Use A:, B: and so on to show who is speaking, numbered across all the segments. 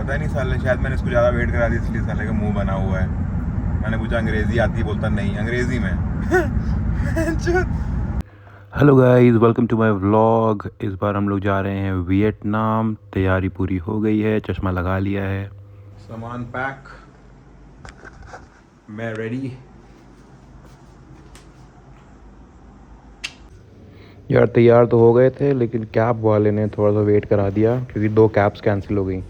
A: पता नहीं साले, शायद मैंने इसको ज़्यादा वेट करा दी इसलिए साले का मुंह बना हुआ है। मैंने पूछा अंग्रेज़ी आती है, बोलता नहीं अंग्रेज़ी में। Hello guys, welcome to my vlog. इस बार हम लोग जा रहे हैं वियतनाम। तैयारी पूरी हो गई है, चश्मा लगा लिया है, सामान पैक, मैं रेडी। यार तैयार तो हो गए थे लेकिन कैब वाले ने थोड़ा सा वेट करा दिया क्योंकि 2 कैब्स कैंसिल हो गई।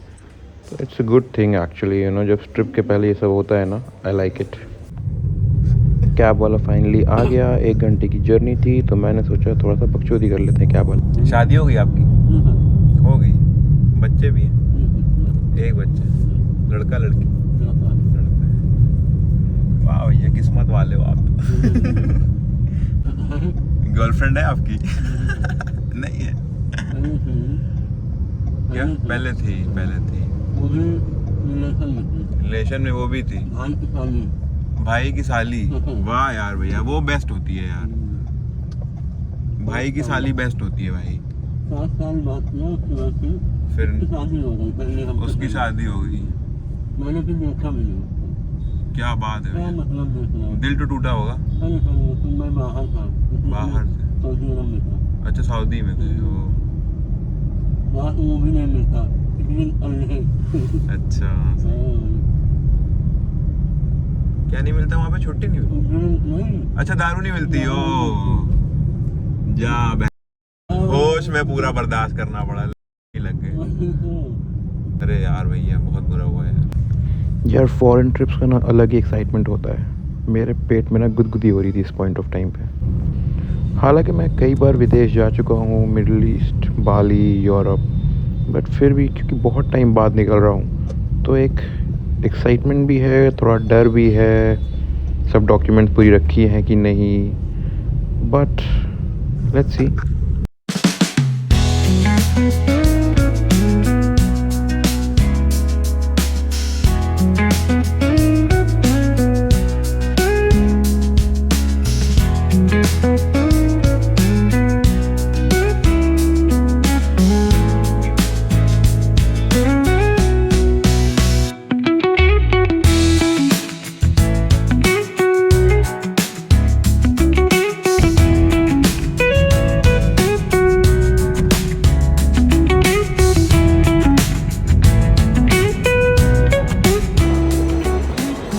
A: तो it's a good thing actually, जब ट्रिप के पहले ये सब होता है ना, आई लाइक इट। कैब वाला फाइनली आ गया। 1 घंटे की जर्नी थी तो मैंने सोचा थोड़ा सा बकचोदी कर लेते हैं कैब वाले। शादी हो गई आपकी? हो गई। बच्चे भी हैं? एक बच्चा, लड़का लड़की? लड़का है। वाह भैया, किस्मत वाले हो आप। गर्लफ्रेंड है आपकी? नहीं है क्या? पहले थी रिलेशन में, वो भी थी भाई की साली। वाह यार भैया, वो बेस्ट होती है यार, भाई की साली बेस्ट होती है भाई।
B: 7 साल बाद
A: फिर
B: शादी हो गई, पहले
A: उसकी शादी हो गई।
B: मैंने फिर देखा भी नहीं।
A: क्या बात है
B: क्या
A: भैया,
B: मतलब देखना?
A: दिल तो टूटा होगा।
B: मैं बाहर था,
A: बाहर से?
B: सऊदी अरब में था।
A: अच्छा, सऊदी में थे वो।
B: वहाँ तो वो भी नहीं मिलता, इतनी
A: अच्छा, क्या नहीं मिलता वहाँ पे? छुट्टी नहीं मिलती?
B: नहीं।
A: अच्छा, दारू नहीं मिलती? ओ जा होश में पूरा बर्दाश्त करना पड़ा, लग गए। अरे यार भैया, बहुत बुरा हुआ यार। फॉरेन ट्रिप्स का ना अलग ही एक्साइटमेंट होता है। मेरे पेट में ना गुदगुदी हो रही थी इस पॉइंट ऑफ टाइम पे। हालांकि मैं कई बार विदेश जा चुका हूँ, middle east, Bali, Europe, but फिर भी क्योंकि बहुत टाइम बाद निकल रहा हूँ तो एक एक्साइटमेंट भी है, थोड़ा डर भी है। सब डॉक्यूमेंट पूरी रखी हैं कि नहीं, बट लेट्स सी।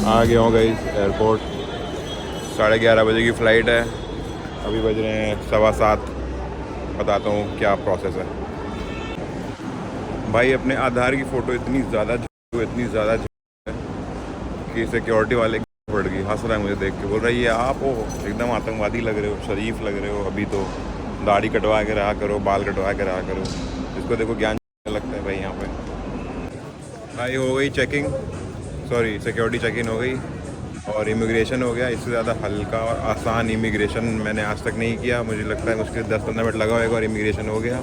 A: आ गया हूँ गाइस एयरपोर्ट। 11:30 बजे की फ़्लाइट है। अभी बज रहे हैं 7:15। बताता हूँ क्या प्रोसेस है। भाई अपने आधार की फ़ोटो इतनी ज़्यादा है कि सिक्योरिटी वाले पड़ गई। हंस रहा है मुझे देख के, बोल रहा है ये आप हो? एकदम आतंकवादी लग रहे हो, शरीफ लग रहे हो। अभी तो दाढ़ी कटवा के रहा करो, बाल कटवा के रहा करो। इसको देखो ज्ञान लगता है भाई यहाँ पे। भाई हो गई checking, sorry security check in हो गई और इमिग्रेशन हो गया। इससे ज़्यादा हल्का और आसान इमिग्रेशन मैंने आज तक नहीं किया। मुझे लगता है मुश्किल 10-15 मिनट लगा होगा और इमिग्रेशन हो गया।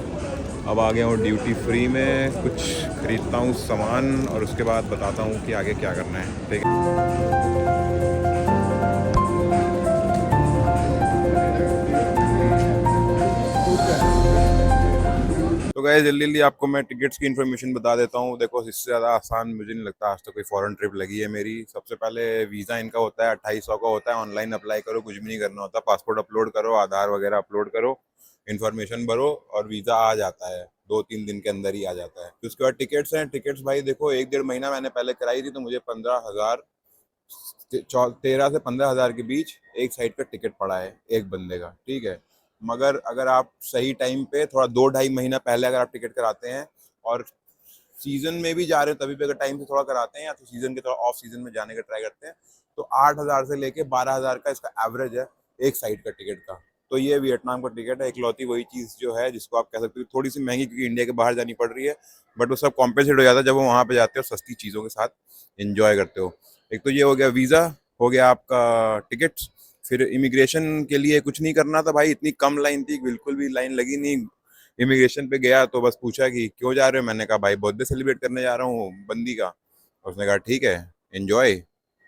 A: अब आ गया हूँ ड्यूटी फ्री में, कुछ ख़रीदता हूँ सामान और उसके बाद बताता हूँ कि आगे क्या करना है। ठीक है। तो गाइस जल्दी आपको मैं टिकट्स की इन्फॉर्मेशन बता देता हूँ। देखो, इससे ज़्यादा आसान मुझे नहीं लगता आज तक कोई फॉरेन ट्रिप लगी है मेरी। सबसे पहले वीज़ा इनका होता है 2800 का होता है। ऑनलाइन अप्लाई करो, कुछ भी नहीं करना होता। पासपोर्ट अपलोड करो, आधार वगैरह अपलोड करो, इन्फॉर्मेशन भरो और वीज़ा आ जाता है। 2-3 दिन के अंदर ही आ जाता है। फिर उसके बाद टिकट्स हैं। टिकट्स भाई देखो, 1-1.5 महीना मैंने पहले कराई थी तो मुझे 15,000, 13 से 15,000 के बीच एक साइड का टिकट पड़ा है एक बंदे का। ठीक है, मगर अगर आप सही टाइम पे थोड़ा 2-2.5 महीना पहले अगर आप टिकट कराते हैं और सीजन में भी जा रहे हो तभी पे अगर टाइम से थोड़ा कराते हैं या तो सीजन के थोड़ा ऑफ सीजन में जाने का ट्राई करते हैं तो 8,000 से लेके 12,000 का इसका एवरेज है एक साइड का टिकट का। तो ये वियतनाम का टिकट है। इकलौती वही चीज़ जो है जिसको आप कह सकते हो थोड़ी सी महंगी क्योंकि इंडिया के बाहर जानी पड़ रही है, बट वो सब कॉम्पेंसेट हो जाता है जब वो वहाँ पे जाते हो सस्ती चीज़ों के साथ इंजॉय करते हो। एक तो ये हो गया वीज़ा, हो गया आपका टिकट्स। फिर इमिग्रेशन के लिए कुछ नहीं करना था भाई, इतनी कम लाइन थी, बिल्कुल भी लाइन लगी नहीं। इमिग्रेशन पे गया तो बस पूछा कि क्यों जा रहे हो, मैंने कहा भाई बर्थडे सेलिब्रेट करने जा रहा हूँ बंदी का। उसने कहा ठीक है एंजॉय,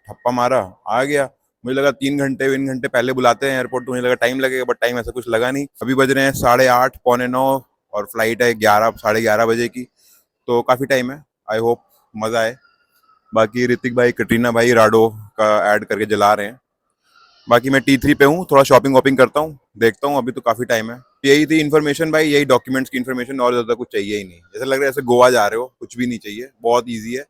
A: ठप्पा मारा, आ गया। मुझे लगा 3 घंटे पहले बुलाते हैं एयरपोर्ट तो मुझे लगा टाइम लगेगा, बट टाइम ऐसा कुछ लगा नहीं। अभी बज रहे हैं 8:30 पौने 9 और फ्लाइट है 11 साढ़े 11 बजे की, तो काफ़ी टाइम है। आई होप मज़ा आए। बाकी ऋतिक भाई, कटरीना भाई राडो का ऐड करके जला रहे हैं। बाकी मैं T3 पे हूँ, थोड़ा शॉपिंग वॉपिंग करता हूँ, देखता हूँ, अभी तो काफ़ी टाइम है। यही थी इन्फॉर्मेशन भाई, यही डॉक्यूमेंट्स की इन्फॉर्मेशन, और ज़्यादा कुछ चाहिए ही नहीं। जैसे लग रहा है जैसे गोवा जा रहे हो, कुछ भी नहीं चाहिए, बहुत ईजी है।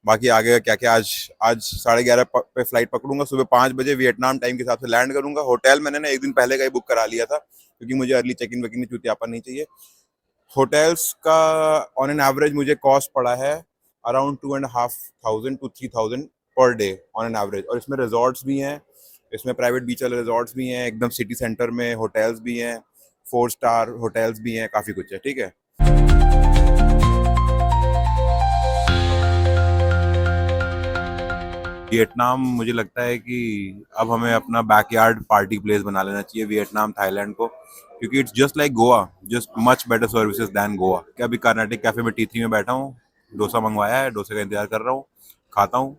A: बाकी आगे का क्या क्या, आज आज 11:30 पे फ्लाइट पकड़ूंगा, सुबह 5 बजे वियतनाम टाइम के हिसाब से लैंड करूंगा। होटल मैंने ना एक दिन पहले का ही बुक करा लिया था, क्योंकि मुझे अर्ली चेक इन वेकिन चूतियापन नहीं चाहिए। होटल्स का ऑन एन एवरेज मुझे कॉस्ट पड़ा है around 2,500 to 3,000 per day on an average. और इसमें रिजॉर्ट्स भी हैं, इसमें प्राइवेट बीच वाले रिजॉर्ट्स भी हैं, एकदम सिटी सेंटर में होटल्स भी हैं, 4 स्टार होटल्स भी हैं, काफ़ी कुछ है। ठीक है, वियतनाम मुझे लगता है कि अब हमें अपना बैकयार्ड पार्टी प्लेस बना लेना चाहिए, वियतनाम थाईलैंड को, क्योंकि it's just like Goa, just much better services than Goa. क्या अभी कर्नाटिक कैफे में T3 में बैठा हूँ, डोसा मंगवाया है, डोसे का इंतजार कर रहा हूँ, खाता हूँ,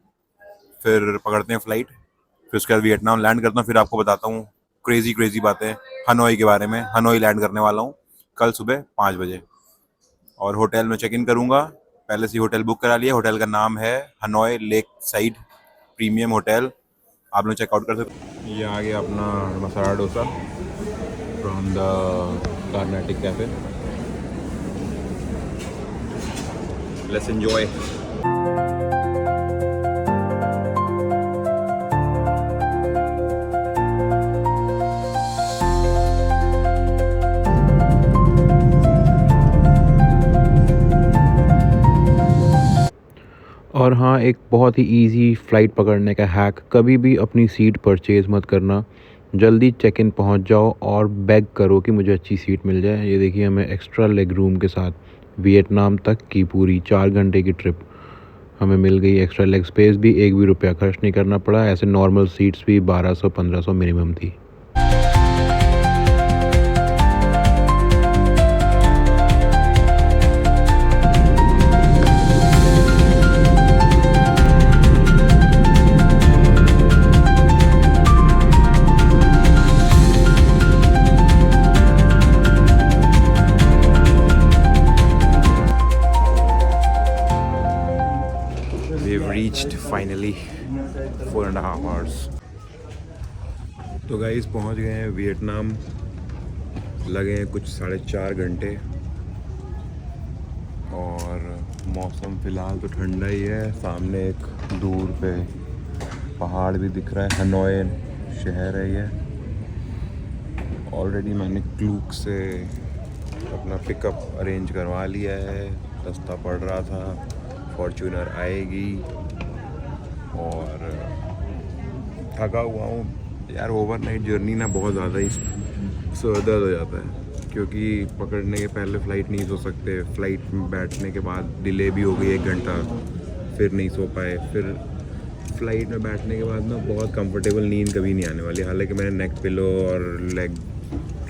A: फिर पकड़ते हैं फ्लाइट, फिर उसके बाद वियतनाम लैंड करता हूँ। फिर आपको बताता हूँ क्रेजी बातें हनोई के बारे में। हनोई लैंड करने वाला हूँ कल सुबह 5 बजे, और होटल में चेक इन करूँगा। पहले से होटल बुक करा लिया, होटल का नाम है Hanoi lake side premium hotel, आप लोग चेकआउट कर सकते हैं। ये आ गया अपना masala dosa from the Carnatic cafe, let's enjoy.
C: और हाँ, एक बहुत ही इजी फ़्लाइट पकड़ने का हैक, कभी भी अपनी सीट परचेज़ मत करना, जल्दी चेक इन पहुँच जाओ और बेग करो कि मुझे अच्छी सीट मिल जाए। ये देखिए, हमें एक्स्ट्रा लेग रूम के साथ वियतनाम तक की पूरी 4 घंटे की ट्रिप हमें मिल गई। एक्स्ट्रा लेग स्पेस भी, एक भी रुपया खर्च नहीं करना पड़ा। ऐसे नॉर्मल सीट्स भी 1200-1500 मिनिमम थी।
A: Reached finally 4.5 hours. तो गाइस पहुंच गए हैं वियतनाम, लगे हैं कुछ 4.5 घंटे, और मौसम फ़िलहाल तो ठंडा ही है। सामने एक दूर पे पहाड़ भी दिख रहा है, हनोई शहर है ये। ऑलरेडी मैंने क्लूक से अपना पिकअप अरेंज करवा लिया है, सस्ता पड़ रहा था, फॉर्च्यूनर आएगी। और थका हुआ हूँ यार, ओवरनाइट जर्नी ना बहुत ज़्यादा ही सरदर्द हो जाता है, क्योंकि पकड़ने के पहले फ़्लाइट नहीं सो सकते, फ़्लाइट में बैठने के बाद डिले भी हो गई 1 घंटा, फिर नहीं सो पाए, फिर फ़्लाइट में बैठने के बाद ना बहुत कंफर्टेबल नींद कभी नहीं आने वाली। हालांकि मैंने नेक पिलो और लेग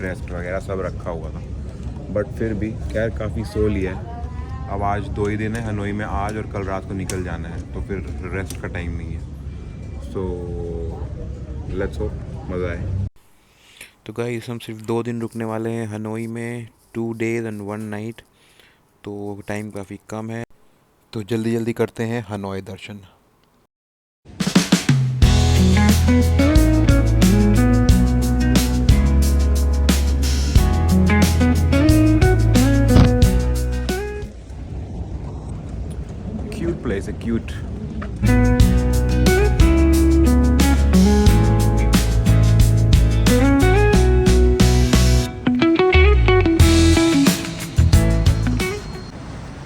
A: रेस्ट वगैरह सब रखा हुआ था, बट फिर भी खैर काफ़ी सो लिया है। अब आज 2 ही दिन है हनोई में, आज और कल रात को निकल जाना है, तो फिर रेस्ट का टाइम नहीं है। सो लेट्स होप मज़ा आए।
C: तो गाइस, हम सिर्फ 2 दिन रुकने वाले हैं हनोई में, 2 days and 1 night, तो टाइम काफ़ी कम है, तो जल्दी जल्दी करते हैं Hanoi Darshan.
A: Cute place, a cute.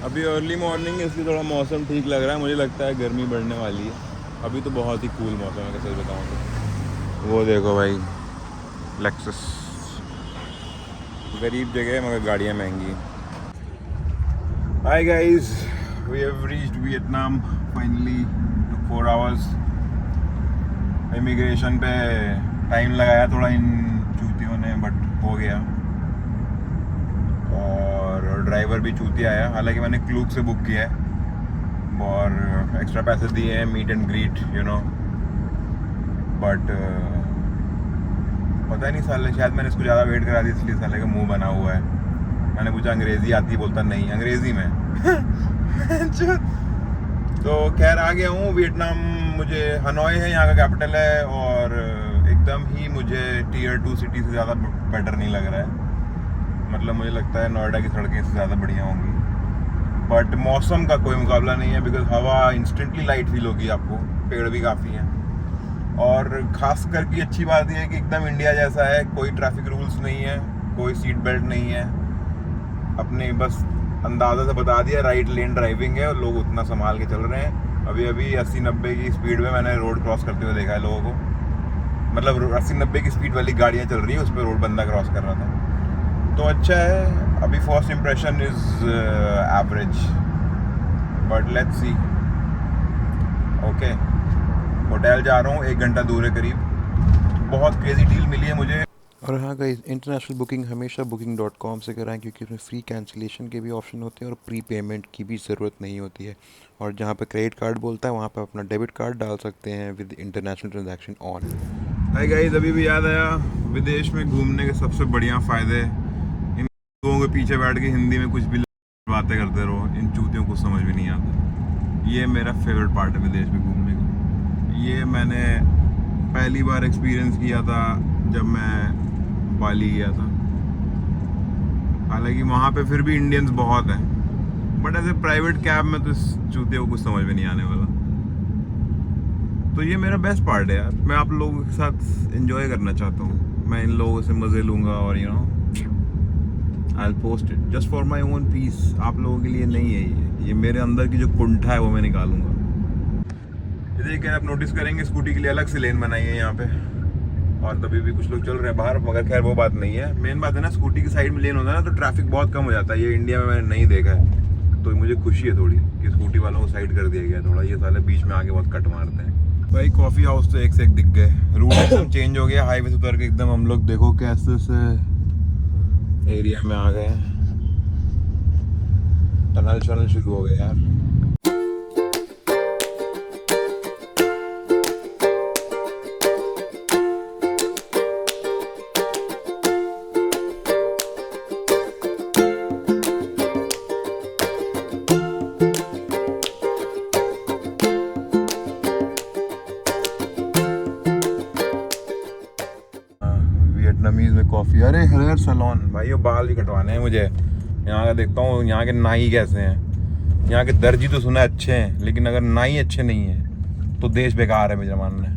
A: अभी अर्ली मॉर्निंग है, इसलिए थोड़ा मौसम ठीक लग रहा है। मुझे लगता है गर्मी बढ़ने वाली है। अभी तो बहुत ही कूल मौसम है, कैसे बताऊँ तो। वो देखो भाई, लेक्सस, गरीब जगह है मगर गाड़ियाँ महंगी। Hi guys, we have reached Vietnam finally, took 4 hours. Immigration पे टाइम लगाया थोड़ा इन चूतियों ने, बट हो गया। और ड्राइवर भी चूतिया आया, हालांकि मैंने क्लूक से बुक किया है और एक्स्ट्रा पैसे दिए हैं, meet and greet you know, but पता नहीं साले, शायद मैंने इसको ज़्यादा वेट करा दी, इसलिए साले का मुंह बना हुआ है। मैंने पूछा अंग्रेज़ी आती, बोलता नहीं अंग्रेज़ी में। तो खैर आ गया हूँ वियतनाम। मुझे हनोई है यहाँ का कैपिटल है, और एकदम ही मुझे टीयर 2 सिटी से ज़्यादा बेटर नहीं लग रहा है। मतलब मुझे लगता है नोएडा की सड़कें इससे ज़्यादा बढ़िया होंगी, बट मौसम का कोई मुकाबला नहीं है, बिकॉज हवा इंस्टेंटली लाइट फील होगी आपको, पेड़ भी काफ़ी हैं। और ख़ास करके अच्छी बात यह है कि एकदम इंडिया जैसा है, कोई ट्रैफिक रूल्स नहीं है, कोई सीट बेल्ट नहीं है, अपने बस अंदाज़ा से बता दिया राइट लेन ड्राइविंग है और लोग उतना संभाल के चल रहे हैं। अभी 80-90 की स्पीड में मैंने रोड क्रॉस करते हुए देखा है लोगों को, मतलब 80-90 की स्पीड वाली गाड़ियाँ चल रही है, उस पर रोड बंदा क्रॉस कर रहा था। तो अच्छा है। अभी first impression is average, but let's see. Okay, hotel जा रहा हूँ, 1 घंटा दूर है करीब। बहुत क्रेजी डील मिली है मुझे।
C: और हाँ गाइस, इंटरनेशनल बुकिंग हमेशा booking.com से कराएं, क्योंकि उसमें फ्री कैंसिलेशन के भी ऑप्शन होते हैं और प्री पेमेंट की भी ज़रूरत नहीं होती है। और जहाँ पे क्रेडिट कार्ड बोलता है वहाँ पे अपना डेबिट कार्ड डाल सकते हैं with international transaction on.
A: Hi guys, अभी भी याद आया विदेश में घूमने के सबसे बढ़िया फ़ायदे। इन लोगों के पीछे बैठ के हिंदी में कुछ भी बातें करते रहो, इन चूतियों को समझ भी नहीं आता। ये मेरा फेवरेट पार्ट है विदेश में घूमने का। ये मैंने पहली बार एक्सपीरियंस किया था जब मैं बाली गया था। हालांकि वहाँ पे फिर भी इंडियंस बहुत हैं, but as a private cab में तो इस चूतियों को कुछ समझ में नहीं आने वाला। तो ये मेरा बेस्ट पार्ट है यार, मैं आप लोगों के साथ एंजॉय करना चाहता हूँ। मैं इन लोगों से मज़े लूँगा और you know I will post it just for my own peace. आप लोगों के लिए नहीं है ये मेरे अंदर की जो कुंठा है वो मैं निकालूंगा। ये देखिए, आप नोटिस करेंगे स्कूटी के लिए अलग से लेन बनाई है यहाँ पे, और तभी भी कुछ लोग चल रहे हैं बाहर, मगर खैर वो बात नहीं है। मेन बात है ना, स्कूटी की साइड में लेन होता है ना तो ट्रैफिक बहुत कम हो जाता है। ये इंडिया में मैंने नहीं देखा है, तो मुझे खुशी है थोड़ी कि स्कूटी वालों को साइड कर दिया गया थोड़ा। ये साले बीच में आके बहुत कट मारते हैं। भाई कॉफ़ी हाउस तो एक से एक दिख गए, रूट एकदम चेंज हो गया। हाईवे से उतर के एकदम हम लोग देखो कैसे से एरिया में आ गए हैं। टनल शनल शुरू हो गए यार। वियतनामीज में कॉफ़ी। अरे हेयर सैलून भाई, ये बाल भी कटवाने हैं मुझे। यहाँ का देखता हूँ यहाँ के नाई कैसे हैं। यहाँ के दर्जी तो सुना है अच्छे हैं, लेकिन अगर नाई अच्छे नहीं है तो देश बेकार है मेरा मानना है।